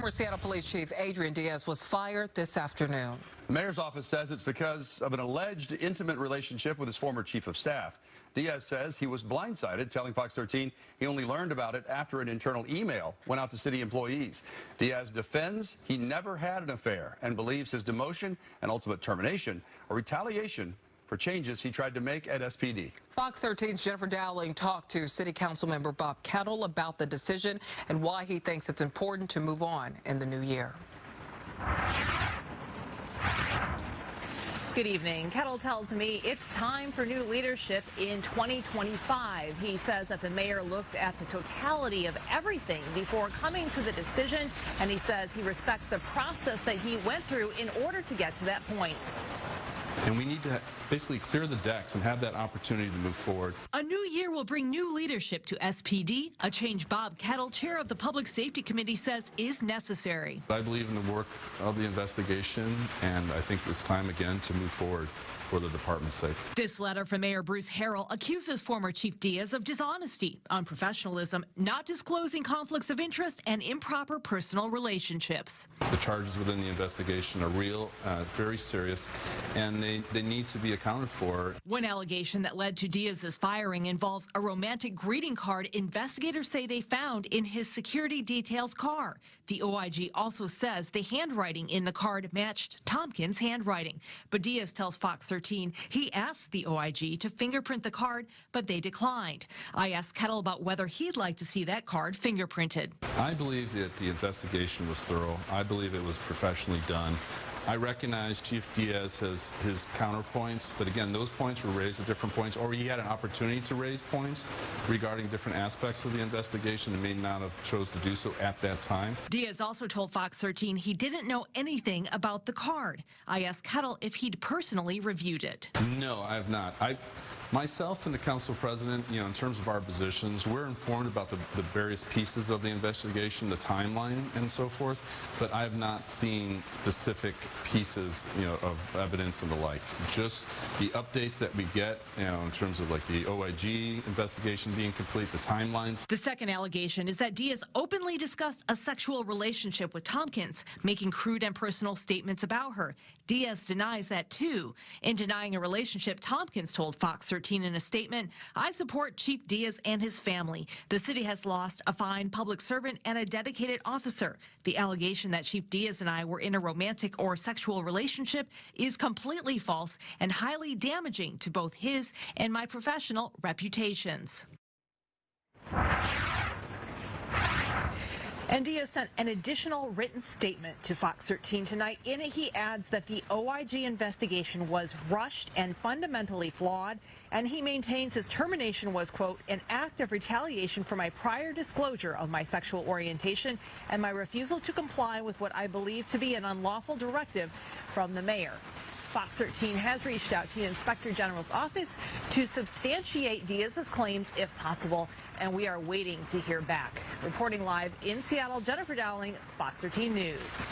Former Seattle Police Chief Adrian-Diaz was fired this afternoon. The mayor's office says it's because of an alleged intimate relationship with his former chief of staff. Diaz says he was blindsided, telling Fox 13 he only learned about it after an internal email went out to city employees. Diaz defends he never had an affair and believes his demotion and ultimate termination are retaliation for changes he tried to make at SPD. Fox 13's Jennifer Dowling talked to City Council member Bob Kettle about the decision and why he thinks it's important to move on in the new year. Good evening. Kettle tells me it's time for new leadership in 2025. He says that the mayor looked at the totality of everything before coming to the decision, and he says he respects the process that he went through in order to get to that point. And we need to basically clear the decks and have that opportunity to move forward. A new year will bring new leadership to SPD, a change Bob Kettle, chair of the Public Safety Committee, says is necessary. I believe in the work of the investigation, and I think it's time again to move forward for the department's sake. This letter from Mayor Bruce Harrell accuses former Chief Diaz of dishonesty, unprofessionalism, not disclosing conflicts of interest, and improper personal relationships. The charges within the investigation are real, very serious, and they need to be accounted for. One allegation that led to Diaz's firing involves a romantic greeting card investigators say they found in his security detail's car. The OIG also says the handwriting in the card matched Tompkins' handwriting. But Diaz tells Fox 13 he asked the OIG to fingerprint the card, but they declined. I asked Kettle about whether he'd like to see that card fingerprinted. I believe that the investigation was thorough. I believe it was professionally done. I recognize Chief Diaz has his counterpoints, but again, those points were raised at different points, or he had an opportunity to raise points regarding different aspects of the investigation and may not have chose to do so at that time. Diaz also told Fox 13 he didn't know anything about the card. I asked Kettle if he'd personally reviewed it. No, I have not. Myself and the council president, in terms of our positions, we're informed about the various pieces of the investigation, the timeline and so forth, but I have not seen specific pieces, of evidence and the like. Just the updates that we get, in terms of like the OIG investigation being complete, the timelines. The second allegation is that Diaz openly discussed a sexual relationship with Tompkins, making crude and personal statements about her. Diaz denies that too. In denying a relationship, Tompkins told Fox 13 in a statement, "I support Chief Diaz and his family. The city has lost a fine public servant and a dedicated officer. The allegation that Chief Diaz and I were in a romantic or sexual relationship is completely false and highly damaging to both his and my professional reputations." And Diaz sent an additional written statement to Fox 13 tonight. In it, he adds that the OIG investigation was rushed and fundamentally flawed, and he maintains his termination was, quote, an act of retaliation for my prior disclosure of my sexual orientation and my refusal to comply with what I believe to be an unlawful directive from the mayor. Fox 13 has reached out to the Inspector General's office to substantiate Diaz's claims if possible, and we are waiting to hear back. Reporting live in Seattle, Jennifer Dowling, Fox 13 News.